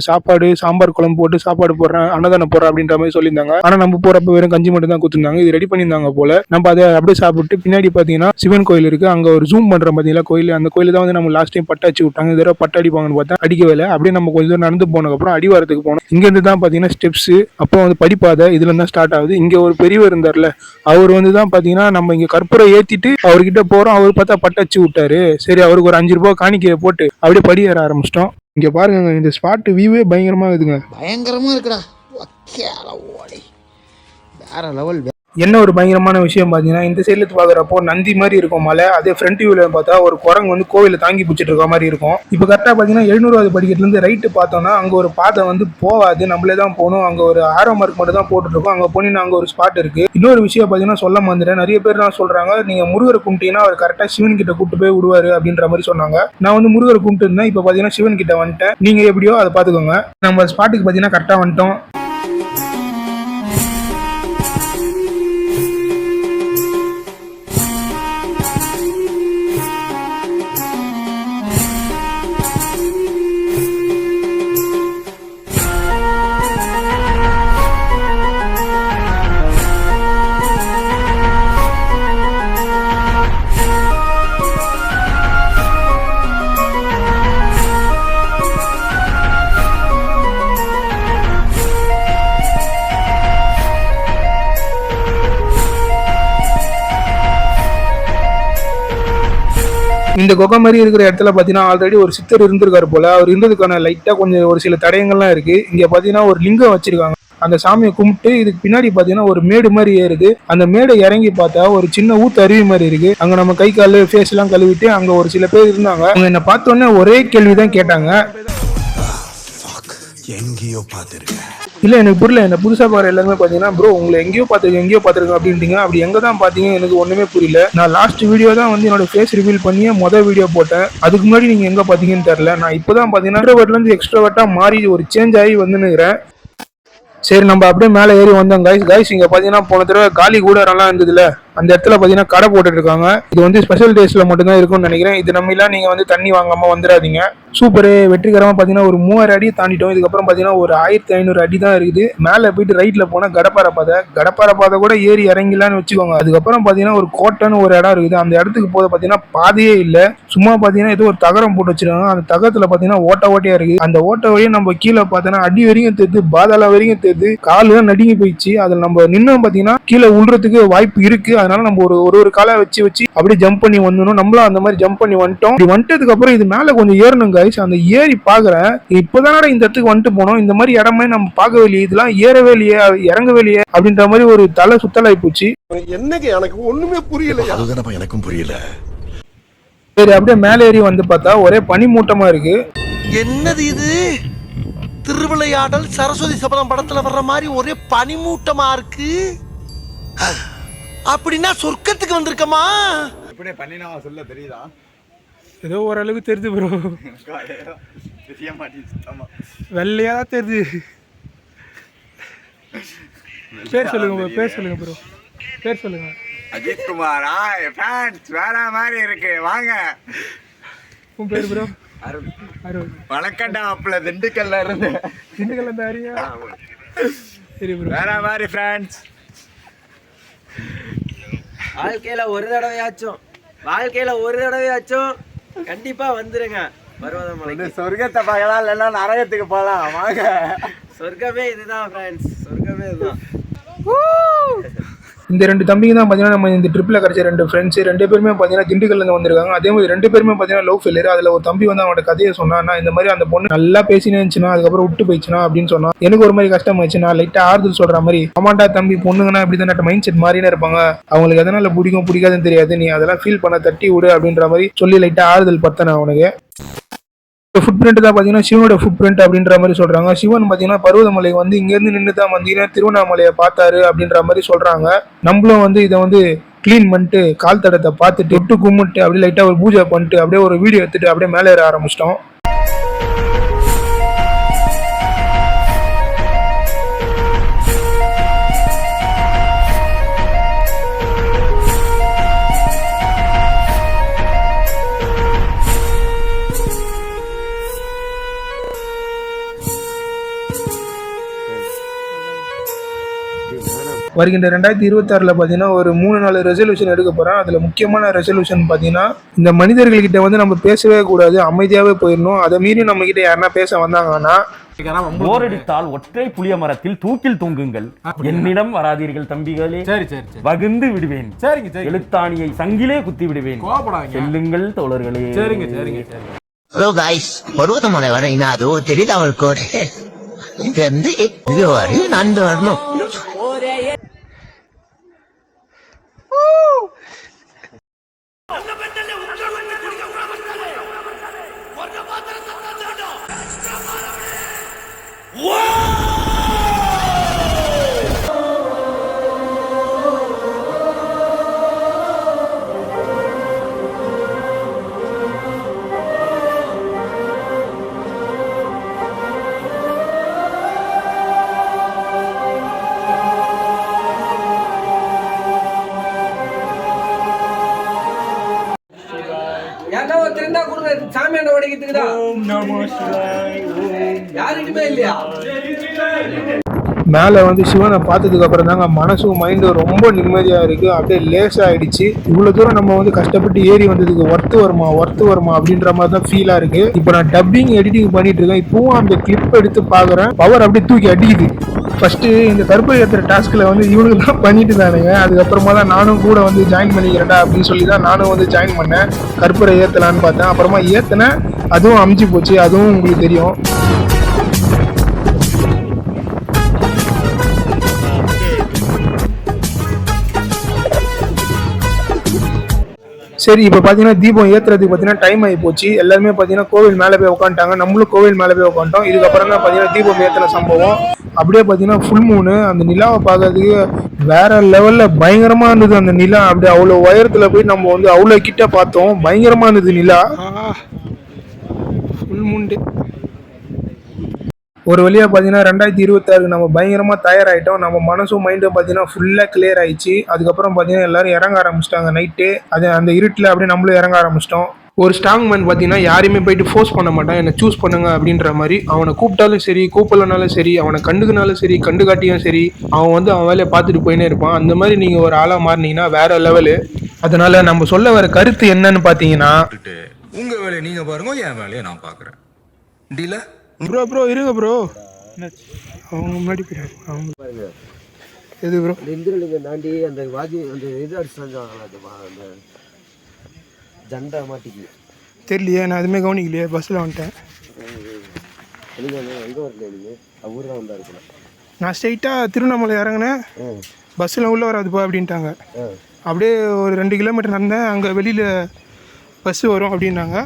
சாப்பாடு, சாம்பார் குழம்பு போட்டு சாப்பாடு போடுறேன், அன்னதானம் போடுறேன் அப்படின்ற மாதிரி சொல்லியிருந்தாங்க. ஆனா நம்ம போறப்ப வெறும் கஞ்சி மட்டும் தான் கொடுத்துருந்தாங்க. இது ரெடி பண்ணியிருந்தாங்க போல. நம்ம அதை அப்படியே சாப்பிட்டு பின்னாடி பாத்தீங்கன்னா சிவன் கோயில் இருக்கு, அங்க ஒரு ஜூம் பண்ற பாத்தீங்களா கோயில், அந்த கோயில் தான் வந்து நம்ம லாஸ்ட் டைம் பட்டாச்சு விட்டாங்க. இந்த தடவை பட்டு அடிப்பாங்கன்னு பார்த்தா அடிக்கவே இல்லை. அப்படியே நம்ம கொஞ்சம் தூரம் நடந்து போனதுக்கு அப்புறம் அடிவாரத்துக்கு போனோம். இங்க இருந்து தான் ஸ்டெப்ஸ், அப்புறம் வந்து படிப்பாதை இதுல தான் ஸ்டார்ட் ஆகுது. இங்க ஒரு பெரியவர் இருந்தார்ல, அவர் வந்து தான் பாத்தீங்கன்னா நம்ம இங்க கற்பூரம் ஏத்திட்டு அவர்கிட்ட போறோம். அவர் பார்த்தா பட்டச்சு விட்டாரு. சரி அவருக்கு ஒரு 5 ரூபாய் காணிக்கையை போட்டு அப்படியே படி ஏற ஆரம்பிச்சிட்டோம். இங்க பாருங்க இந்த ஸ்பாட் வியூவே பயங்கரமா இருக்குங்க, பயங்கரமா இருக்குடா, வேற லெவல். என்ன ஒரு பயங்கரமான விஷயம் பாத்தீங்கன்னா இந்த சைட்ல பாக்குறப்போ நந்தி மாதிரி இருக்கும் மலை, அதே ஃப்ரண்ட் வியூல பார்த்தா ஒரு குரங்கு வந்து கோவில தாங்கி பிடிச்சிட்டு இருக்க மாதிரி இருக்கும். இப்போ கரெக்டா பாத்தீங்கன்னா 700வது படிக்கட்டுல இருந்து ரைட்டு பார்த்தோம்னா அங்க ஒரு பாதை வந்து போவாது, நம்மளே தான் போகணும். அங்க ஒரு ஆரோ மார்க் மட்டும் தான் போட்டுட்டு இருக்கோம். அங்க போனீங்கன்னா அங்க ஒரு ஸ்பாட் இருக்கு. இன்னொரு விஷயம் பாத்தீங்கன்னா சொல்ல வந்துட்டேன், நிறைய பேர் தான் சொல்றாங்க நீங்க முருகரை கும்பிட்டீங்கன்னா அவர் கரெக்டா சிவன் கிட்ட கூட்டு போய் விடுவாரு அப்படின்ற மாதிரி சொன்னாங்க. நான் வந்து முருகரை கும்பிட்டு இருந்தேன். இப்போ பாத்தீங்கன்னா சிவன் கிட்ட வந்துட்டேன். நீங்க எப்படியோ அதை பாத்துக்கோங்க. நம்ம ஸ்பாட்டுக்கு பாத்தீங்கன்னா கரெக்டா வந்துட்டோம். இந்த குகை மாதிரி இருக்கிற இடத்துல பாத்தீங்கன்னா ஆல்ரெடி ஒரு சித்தர் இருந்திருக்காரு போல. அவர் இருந்ததுக்கான லைட்டா கொஞ்சம் ஒரு சில தடயங்கள்லாம் இருக்கு. இங்க பாத்தீங்கன்னா ஒரு லிங்கம் வச்சிருக்காங்க. அந்த சாமியை கும்பிட்டு இதுக்கு பின்னாடி பாத்தீங்கன்னா ஒரு மேடு மாதிரி ஏறுது. அந்த மேடை இறங்கி பார்த்தா ஒரு சின்ன ஊத்து அருவி மாதிரி இருக்கு. அங்க நம்ம கை கால் ஃபேஸ் எல்லாம் கழுவிட்டு அங்க ஒரு சில பேர் இருந்தாங்க. அவங்க என்ன பார்த்தோன்னே ஒரே கேள்விதான் கேட்டாங்க. எங்கேயோ பாத்துருக்கேன். இல்ல எனக்கு புரியல. என்ன புதுசா பாக்குற எல்லாருமே பாத்தீங்கன்னா ப்ரோ உங்களை எங்கேயோ பாத்துருக்கேன் அப்படின்ட்டீங்க. அப்படி எங்க தான் பாத்தீங்க எனக்கு ஒண்ணுமே புரியல. நான் லாஸ்ட் வீடியோ தான் வந்து என்னோட ஃபேஸ் ரிவீல் பண்ணி மொதல் வீடியோ போட்டேன். அதுக்கு முன்னாடி நீங்க எங்க பாத்தீங்கன்னு தெரியல. நான் இப்பதான் பாத்தீங்கன்னா இன்ட்ரோவர்ட்ல இருந்து எக்ஸ்ட்ரோவர்ட்டா மாறி ஒரு சேஞ்ச் ஆகி வந்துன்னுக்கிறேன். சரி நம்ம அப்படியே மேலே ஏறி வந்தோம் கைஸ். இங்க பாத்தீங்கன்னா போன தடவை காலி கூடாரெல்லாம் இருந்ததுல அந்த இடத்துல பாத்தீங்கன்னா கடை போட்டுட்டு இருக்காங்க. இது வந்து ஸ்பெஷல் டேஸ்ல மட்டும் தான் இருக்கும்னு நினைக்கிறேன். இது நம்ம எல்லாம் நீங்க வந்து தண்ணி வாங்காம வந்துடாதீங்க. சூப்பர் வெற்றிகரமா பாத்தீங்கன்னா ஒரு 3000 அடி தாண்டிட்டோம். இதுக்கப்புறம் பாத்தீங்கன்னா ஒரு 1500 அடி தான் இருக்குது. மேல போயிட்டு ரைட்ல போனா கடப்பாறை பாதை கூட ஏறி இறங்கிலான்னு வச்சுக்கோங்க. அதுக்கப்புறம் பாத்தீங்கன்னா ஒரு கோட்டைன்னு ஒரு இடம் இருக்குது. அந்த இடத்துக்கு போத பாத்தீங்கன்னா பாதையே இல்ல. சும்மா பாத்தீங்கன்னா ஏதோ ஒரு தகரம் போட்டு வச்சிருக்காங்க. அந்த தகரத்துல பாத்தீங்கன்னா ஓட்டையா இருக்கு. அந்த ஓட்டை வழியை நம்ம கீழே பார்த்தோன்னா அடி வரைக்கும் தெரியுது, பாதாள வரைக்கும் தெரியுது. காலு நடுங்கி போயிடுச்சு. அதுல நம்ம நின்று பாத்தீங்கன்னா கீழே உள்றதுக்கு வாய்ப்பு இருக்கு. அதனால நம்ம ஒரு காலை வச்சு அப்படியே ஜம்ப் பண்ணி வந்துடும். நம்மளும் அந்த மாதிரி ஜம்ப் பண்ணி வந்துட்டோம். இப்படி வந்துட்டதுக்கு அப்புறம் இது மேல கொஞ்சம் ஏறணும் கைஸ். அந்த ஏறி பாக்குறேன் இப்பதானடா இந்த இடத்துக்கு வந்துட்டு போனோம். இந்த மாதிரி இடமே நம்ம பார்க்கவே இல்லையே, இதெல்லாம் ஏறவே இல்லையே இறங்கவே இல்லையே அப்படின்ற மாதிரி ஒரு தலை சுத்தலாய் போச்சு. என்னங்க எனக்கு ஒண்ணுமே புரியல. அதுதானப்பா எனக்கும் புரியல. சரி அப்படியே மேலே ஏறி வந்து பார்த்தா ஒரே பனிமூட்டமா இருக்கு. என்னது இது? திருவிளையாடல் சரஸ்வதி சபதம் படத்துல வர்ற மாதிரி ஒரே பனிமூட்டமா இருக்கு. அப்படின்னா சொர்க்கத்துக்கு வந்திருக்கமா? இப்படியே பண்ணினா சொல்ல தெரியுதா? ஏதோ ஓரளவுக்கு தெரியுது ப்ரோ. தெரிய மாட்டேங்குது. வெள்ளையா தான் தெரியுது. பேர் சொல்லுங்க ப்ரோ. பேர் சொல்லுங்க. அஜித் குமாரா? ஃபேன்ஸ் வேற மாதிரி இருக்கு. வாங்க. உன் பேர் ப்ரோ? அருண். வணக்கம்டா. அப்பல திண்டுக்கல்ல இருந்து அறியா? சரி ப்ரோ. வேற மாதிரி ஃப்ரெண்ட்ஸ். வாழ்க்கையில ஒரு தடவையாச்சும் கண்டிப்பா வந்துருங்க பர்வதமலை. சொர்க்கத்தை பார்க்கலாம், இல்லைன்னா நரகத்துக்கு போகலாம். வாங்க. சொர்க்கமே இதுதான் ஃப்ரெண்ட்ஸ், சொர்க்கமே இதுதான். இந்த ரெண்டு தம்பிங்க தான் பார்த்தீங்கன்னா நம்ம இந்த ட்ரிப்பில் கிடைச்ச ரெண்டு ஃப்ரெண்ட்ஸ். ரெண்டு பேருமே பார்த்தீங்கன்னா திண்டுக்கல்லேருந்து வந்திருக்காங்க. அதே மாதிரி ரெண்டு பேருமே பார்த்தீங்கன்னா லவ் ஃபெயிலியர். அதில் ஒரு தம்பி வந்து அவனோட கதையை சொன்னான்னா இந்த மாதிரி அந்த பொண்ணு நல்லா பேசினே இருந்துச்சுன்னா அதுக்கப்புறம் விட்டு போயிடுச்சுன்னா அப்படின்னு சொன்னா எனக்கு ஒரு மாதிரி கஷ்டமாயிடுச்சு. நான் லைட்டாக ஆறுதல் சொல்கிற மாதிரி ஆமாண்டா தம்பி, பொண்ணுங்கன்னா இப்படி தான் மைண்ட் செட் மாதிரினே இருப்பாங்க. அவங்களுக்கு எதனால பிடிக்காதுன்னு தெரியாது, நீ அதெல்லாம் ஃபீல் பண்ண தட்டி விடு அப்படின்ற மாதிரி சொல்லி லைட்டாக ஆறுதல் பத்தேன் அவனுக்கு. ஃபுட் பிரிண்ட் தான் பார்த்தீங்கன்னா சிவனோட ஃபுட் பிரிண்ட் அப்படின்ற மாதிரி சொல்றாங்க. சிவன் பார்த்தீங்கன்னா பருவதமலை வந்து இங்கேருந்து நின்று தான் வந்தீங்கன்னா திருவண்ணாமலையை பார்த்தாரு அப்படின்ற மாதிரி சொல்றாங்க. நம்மளும் வந்து இதை வந்து கிளீன் பண்ணிட்டு கால் தடத்தை பார்த்துட்டு விட்டு கும்பிட்டு அப்படியே லைட்டாக ஒரு பூஜை பண்ணிட்டு அப்படியே ஒரு வீடியோ எடுத்துட்டு அப்படியே மேலே ஏற ஆரம்பிச்சிட்டோம். வருகின்ற 2026 பார்த்தீங்கன்னா ஒரு 3-4 ரெசல்யூஷன் எடுக்க போகிறேன். அதில் முக்கியமான ரெசல்யூஷன் பார்த்தீங்கன்னா இந்த மனிதர்கள்கிட்ட வந்து நம்ம பேசவே கூடாது, அமைதியாகவே போயிடணும். அதை மீறி நம்ம கிட்ட யாருன்னா பேச வந்தாங்கன்னா போரடித்தால் ஒற்றை புளிய மரத்தில் தூக்கில் தூங்குங்கள், என்னிடம் வராதீர்கள் தம்பிகளே, வகுந்து விடுவேன், எழுத்தாணியை சங்கிலே குத்தி விடுவேன், செல்லுங்கள் தோழர்களே. ஹலோ கைஸ், பருவதமலை வரீங்கன்னா அது தெரியாமல் கூட இங்க இருந்து இது வரை நடந்து வரணும். மேலே வந்து சிவனை பார்த்ததுக்கு அப்புறம் தாங்க மனசும் மைண்டும் ரொம்ப நிம்மதியா இருக்கு. அப்படியே லேசா ஆயிடுச்சு. இவ்வளவு தூரம் நம்ம வந்து கஷ்டப்பட்டு ஏறி வந்ததுக்கு ஒர்த்து வருமா அப்படின்ற மாதிரி தான் ஃபீலா இருக்கு. இப்போ நான் டப்பிங் எடிட்டிங் பண்ணிட்டு இருக்கேன். இப்பவும் அந்த கிளிப் எடுத்து பாக்குறேன். பவர் அப்படியே தூக்கி அடிக்குது. ஃபர்ஸ்ட் இந்த கருப்பை ஏற்றுற டாஸ்க்ல வந்து இவனுக்கு தான் பண்ணிட்டு தானுங்க. அதுக்கப்புறமா தான் நானும் கூட வந்து ஜாயின் பண்ணிக்கிறேன்டா அப்படின்னு சொல்லி தான் நானும் வந்து ஜாயின் பண்ணேன். கருப்பரை ஏற்றலான்னு பார்த்தேன். அப்புறமா ஏற்றினேன், அதுவும் அமுச்சு போச்சு. அதுவும் உங்களுக்கு தெரியும். சரி, இப்போ பார்த்தீங்கன்னா தீபம் ஏற்றுறதுக்கு பார்த்தீங்கன்னா டைம் ஆகி போச்சு. எல்லாருமே பார்த்தீங்கன்னா கோவில் மேலே போய் உட்காந்துட்டாங்க. நம்மளும் கோவில் மேலே போய் உட்காந்துட்டோம். இதுக்கப்புறம் தான் பார்த்தீங்கன்னா தீபம் ஏற்றின சம்பவம். அப்படியே பார்த்தீங்கன்னா ஃபுல் மூணு அந்த நிலாவை பார்க்கறதுக்கு வேற லெவலில் பயங்கரமாக இருந்தது. அந்த நிலா அப்படியே அவ்வளோ உயரத்தில் போய் நம்ம வந்து அவ்வளோ கிட்ட பார்த்தோம். பயங்கரமாக இருந்தது நிலா. ஃபுல் மூண்டு ஒரு வழியாக பார்த்தீங்கன்னா 2026 நம்ம பயங்கரமாக தயாராகிட்டோம். நம்ம மனசும் மைண்டும் பார்த்தீங்கன்னா ஃபுல்லாக கிளியர் ஆயிடுச்சு. அதுக்கப்புறம் பார்த்தீங்கன்னா எல்லாரும் இறங்க ஆரம்பிச்சிட்டாங்க நைட்டு. அது அந்த இருட்டில் அப்படியே நம்மளும் இறங்க ஆரம்பிச்சிட்டோம். ஒரு ஸ்ட்ராங் மேன் பார்த்தீங்கன்னா யாரையுமே போயிட்டு ஃபோர்ஸ் பண்ண மாட்டான், என்னை சூஸ் பண்ணுங்க அப்படின்ற மாதிரி. அவனை கூப்பிட்டாலும் சரி, கூப்பிடலனாலும் சரி, அவனை கண்டுக்குனாலும் சரி, கண்டுகாட்டியும் சரி, அவன் வந்து அவன் வேலையை பார்த்துட்டு போயினே இருப்பான். அந்த மாதிரி நீங்கள் ஒரு ஆளாக மாறினீங்கன்னா வேற லெவலு. அதனால நம்ம சொல்ல வர கருத்து என்னன்னு பார்த்தீங்கன்னா, உங்க வேலையை நீங்க பாருங்க, என் வேலையை நான் பாக்குறேன். டீல ப்ரோ இருங்க ப்ரோ. அவங்க முன்னாடி போயிடுறாரு. அவங்க பாருங்க எது ப்ரோ இந்திரலிங்கம் தாண்டி அந்த வாதி அந்த இது அடிச்சாங்களா அந்த ஜண்டா மாட்டிக்கு தெரியலையே, நான் எதுவுமே கவனிக்கலையே. பஸ்ஸில் வந்துட்டேன். எங்கே வரலையே நீங்கள்? ஊர் தான் வந்தா இருக்கலாம். நான் ஸ்ட்ரைட்டாக திருவண்ணாமலை இறங்கினேன். பஸ்ஸில் உள்ளே வராதுப்பா அப்படின்ட்டாங்க. அப்படியே ஒரு 2 கிலோமீட்டர் நடந்தேன். அங்கே வெளியில் பஸ்ஸு வரும் அப்படின்னாங்க.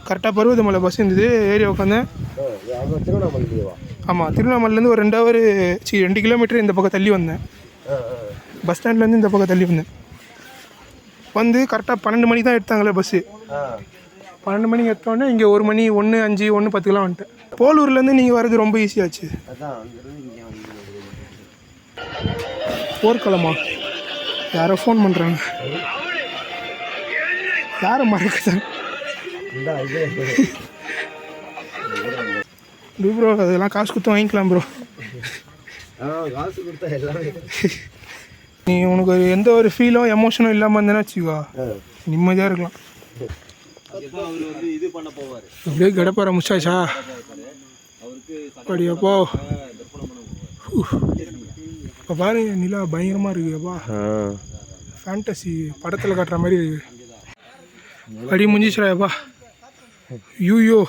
கரெக்டாக பருவதமலை பஸ் இருந்தது. ஏறி உட்காந்தேன். திருவண்ணாமலைவா? ஆமாம், திருவண்ணாமலைலேருந்து ஒரு 2 கிலோமீட்டர் இந்த பக்கம் தள்ளி வந்தேன். பஸ் ஸ்டாண்ட்லேருந்து இந்த பக்கம் தள்ளி வந்தேன். வந்து கரெக்டாக 12 மணிக்கு தான் எடுத்தாங்களே பஸ்ஸு. 12 மணிக்கு எடுத்தோடனே இங்கே 1 மணி 1:05 1:10 வந்துட்டேன். போலூர்லேருந்து நீங்கள் வர்றது ரொம்ப ஈஸியாச்சு. போர்க்களமா? யாரோ ஃபோன் பண்ணுறாங்க. யாரை மறக்குதான் ப்ரோ? அதெல்லாம் காசு கொடுத்து வாங்கிக்கலாம் ப்ரோ. காசு கொடுத்தா எல்லாமே நீ உனக்கு ஒரு எந்த ஒரு ஃபீலும் எமோஷனும் இல்லாமல் இருந்தேன்னா வச்சுக்கோ, நிம்மதியாக இருக்கலாம். அப்படியே கடப்பார முச்சாச்சா அப்படியாப்போ? இப்போ பாருங்க நிலா பயங்கரமாக இருக்குப்பா. ஃபேண்டசி படத்தில் காட்டுற மாதிரி இருக்கு. அடி முடிஞ்சிச்சுடாப்பா. யூயோ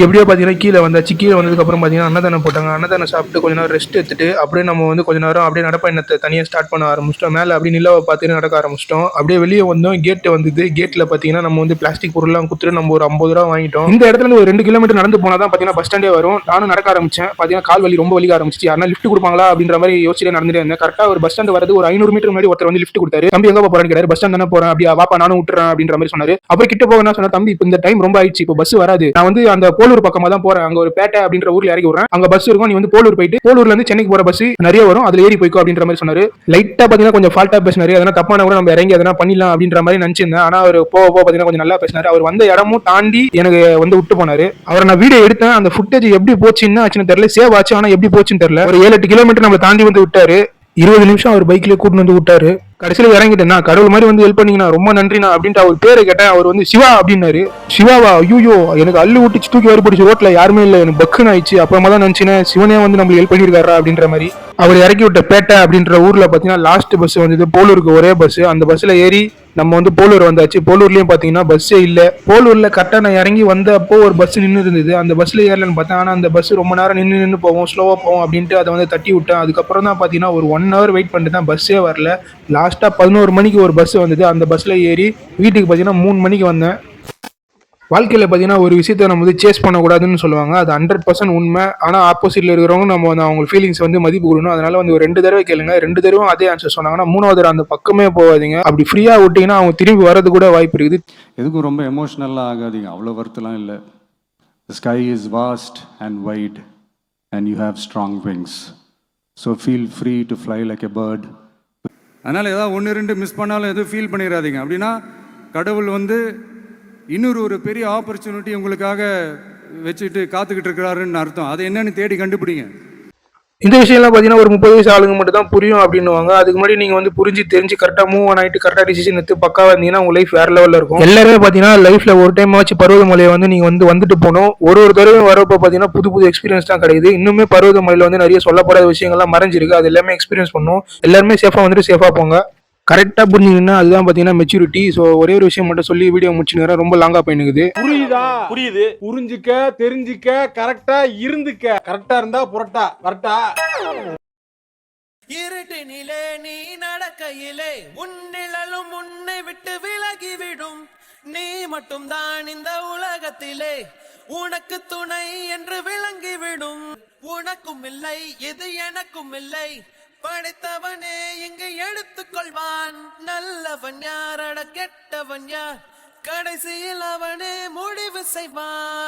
எப்படியோ பார்த்தீங்கன்னா கீழே வந்தாச்சு. கீழே வந்ததுக்கப்புறம் பார்த்தீங்கன்னா அன்னதானம் போட்டாங்க. அன்னதானம் சாப்பிட்டு கொஞ்ச நேரம் ரெஸ்ட் எடுத்துட்டு அப்படியே நம்ம வந்து கொஞ்ச நேரம் அப்படியே நடப்பயணத்தை தனியாக ஸ்டார்ட் பண்ண ஆரம்பிச்சிட்டோம். மேலே அப்படியே நிலாவை பார்த்துட்டு நடக்க ஆரம்பிச்சிட்டோம். அப்படியே வெளியே வந்தோம். கேட்டு வந்தது. கேட்டில் பார்த்தீங்கன்னா நம்ம வந்து பிளாஸ்டிக் பொருள்லாம் கொடுத்துட்டு நம்ம ஒரு 50 ரூபா வாங்கிட்டோம். இந்த இடத்துல ஒரு 2 கிலோமீட்டர் நடந்து போனால் தான் பார்த்தீங்கன்னா பஸ் ஸ்டாண்டே வரும். நானும் நடக்க ஆரம்பிச்சேன். பார்த்தீங்கன்னா கால் வலி ரொம்ப வலிக்க ஆரம்பிச்சு. யாரா லிஃப்ட் கொடுப்பாங்களா அப்படின்ற மாதிரி யோசிச்சுட்டு நடந்துட்டே இருந்தேன். கரெக்டாக ஒரு பஸ் ஸ்டாண்ட் வரது ஒரு 500 மீட்டர் முன்னாடி ஒருத்தர் வந்து லிஃப்ட் கொடுத்தாரு. தம்பி எங்கே போறான்னு கேட்டாரு. பஸ் ஸ்டாண்ட் தானே போறேன். அப்படியா வாப்பா நானும் விட்டுறேன் அப்படின்ற மாதிரி சொன்னாரு. அப்புறம் கிட்ட போக என்ன சொன்னார், தம்பி இப்போ இந்த டைம் ரொம்ப ஆயிடுச்சு, இப்போ பஸ் வராது, நான் வந்து அந்த போலூர் பக்கமாக தான் போறேன், அங்க ஒரு பேட்டை அப்படின்ற ஊர்ல இறக்கி விடுறேன், அங்க பஸ் இருக்கும், நீ வந்து போலூர் போயிட்டு போலூர்ல இருந்து சென்னைக்கு போற பஸ் நிறைய வரும், அதுல ஏறி போய்க்கோ அப்படின்ற மாதிரி சொன்னாரு. லைட்டா பாத்தீங்கன்னா கொஞ்சம் ஃபால்ட்டா பேசினாரு. அதனால தப்பான கூட நம்ம இறங்கி அதெல்லாம் பண்ணிடலாம் அப்படின்ற மாதிரி நினைச்சிருந்தேன். ஆனா அவர் போக பாத்தீங்கன்னா கொஞ்சம் நல்லா பேசினாரு. அவர் வந்த இடமும் தாண்டி எனக்கு வந்து விட்டு போனாரு. அவரை நான் வீடியோ எடுத்தேன். அந்த ஃபுட்டேஜ் எப்படி போச்சுன்னு ஆச்சுன்னு தெரியல, சேவ் ஆச்சு, ஆனா எப்படி போச்சுன்னு தெரியல. ஒரு 7-8 கிலோமீட்டர் நம்ம தாண்டி வந்து விட்டாரு. 20 நிமிஷம் அவர் பைக்ல கூட்டு வந்து விட்டாரு. கடைசியில் இறங்கிட்டேன்னா கடவுள் மாதிரி வந்து ஹெல்ப் பண்ணீங்கன்னா ரொம்ப நன்றிண்ணா அப்படின்ட்டு அவர் பேரை கேட்டேன். அவர் வந்து சிவா அப்படின்னாரு. சிவாவா? ஐயோ, எனக்கு அள்ளு ஊட்டிச்சு தூக்கி வரி பிடிச்சி ரோட்ல யாருமே இல்லை, எனக்கு பக்குன்னு ஆயிடுச்சு. அப்புறமா தான் நினைச்சினேன் சிவனே வந்து நம்மளுக்கு ஹெல்ப் பண்ணியிருக்காரா அப்படின்ற மாதிரி. அவர் இறக்கி விட்ட பேட்டை அப்படின்ற ஊர்ல பாத்தீங்கன்னா லாஸ்ட் பஸ் வந்தது போலூருக்கு ஒரே பஸ். அந்த பஸ்ல ஏறி நம்ம வந்து போலூர் வந்தாச்சு. போலூர்லயும் பாத்தீங்கன்னா பஸ்ஸே இல்ல. போலூர்ல கரெக்டா நான் இறங்கி வந்தப்போ ஒரு பஸ் நின்று இருந்தது. அந்த பஸ்ல ஏறலன்னு பார்த்தேன். ஆனா அந்த பஸ் ரொம்ப நேரம் நின்று போவோம், ஸ்லோவா போவோம் அப்படின்ட்டு அதை வந்து தட்டி விட்டேன். அதுக்கப்புறம் தான் பாத்தீங்கன்னா ஒரு 1 hour வெயிட் பண்ணிட்டு தான் பஸ்ஸே வரல. லாஸ்டா 11 மணிக்கு ஒரு பஸ் வந்தது. அந்த பஸ்ல ஏறி வீட்டுக்கு பாத்தீங்கன்னா 3 மணிக்கு வந்தேன். வாழ்க்கையில் பார்த்தீங்கன்னா ஒரு விஷயத்தை நம்ம வந்து சேஸ் பண்ணக்கூடாதுன்னு சொல்லுவாங்க. அது 100% உண்மை. ஆனால் ஆப்போசிட்டில் இருக்கிறவங்க நம்ம வந்து அவங்க ஃபீலிங்ஸ் வந்து மதிப்பு கொடுக்கணும். அதனால வந்து ஒரு 2 தடவை கேளுங்க. 2 தடவை அதே ஆன்சர் சொன்னாங்கன்னா 3வது தடவை அந்த பக்கமே போகாதீங்க. அப்படி ஃப்ரீயாக விட்டீங்கன்னா அவங்க திரும்பி வரது கூட வாய்ப்பு இருக்குது. எதுக்கும் ரொம்ப எமோஷ்னலாக ஆகாதீங்க, அவ்வளோ வருத்தலாம் இல்லை. The sky is vast and wide and you have strong wings. So feel free to fly like a bird. அதனால் ஏதாவது 1-2 மிஸ் பண்ணாலும் எதுவும் ஃபீல் பண்ணிடாதீங்க. அப்படின்னா கடவுள் வந்து இன்னொரு ஒரு பெரிய ஆப்பர்ச்சுனிட்டி உங்களுக்காக வச்சுட்டு காத்துக்கிட்டு இருக்கிறாருன்னு அர்த்தம். அது என்னன்னு தேடி கண்டுபிடிங்க. இந்த விஷயம்லாம் பார்த்தீங்கன்னா ஒரு 30 வயசு ஆளுங்க மட்டும் தான் புரியும் அப்படின்னுவாங்க. அதுக்கு முன்னாடி நீங்க வந்து புரிஞ்சு தெரிஞ்சு கரெக்டாக மூவ் ஆன் ஆகிட்டு கரெக்டாக டிசிஷன் எடுத்து பக்காவாக இருந்தீங்கன்னா உங்க லைஃப் வேற லெவலில் இருக்கும். எல்லாருமே பார்த்தீங்கன்னா லைஃப்ல ஒரு டைம் ஆச்சு பருவதமலையை வந்து நீங்க வந்துட்டு போகணும். ஒரு தடவை வரப்போ பார்த்தீங்கன்னா புது எக்ஸ்பீரியன்ஸ் தான் கிடைக்குது. இன்னுமே பருவதமலையில் வந்து நிறைய சொல்லப்படாத விஷயங்கள்லாம் மறைஞ்சிருக்கு. அது எல்லாமே எக்ஸ்பீரியன்ஸ் பண்ணும். எல்லாருமே சேஃபாக வந்துட்டு சேஃபாக போங்க. கரெக்டாக புரிஞ்சுங்கன்னா அதுதான் பார்த்தீங்கன்னா மெச்சூரிட்டி. ஸோ ஒரே ஒரு விஷயம் மட்டும் சொல்லி வீடியோ முடிச்சுக்கிறேன். ரொம்ப லாங்கா போயினுக்குது. புரியுதா? புரியுது. புரிஞ்சுக்க, தெரிஞ்சுக்க, கரெக்டா இருந்துக்க. கரெக்டா இருந்தா புரட்டா கரெக்டா. இருட்டினிலே நீ நடக்கையிலே உன்னிழலும் உன்னை விட்டு விலகிவிடும். நீ மட்டும் தான் இந்த உலகத்திலே உனக்கு துணை என்று விளங்கிவிடும். உனக்கும் இல்லை இது எனக்கும் இல்லை, படைத்தவனே இங்கு எடுத்துக்கொள்வான். நல்லவன் யாரட கெட்டவன் யார், கடைசியில் அவனே முடிவு செய்வான்.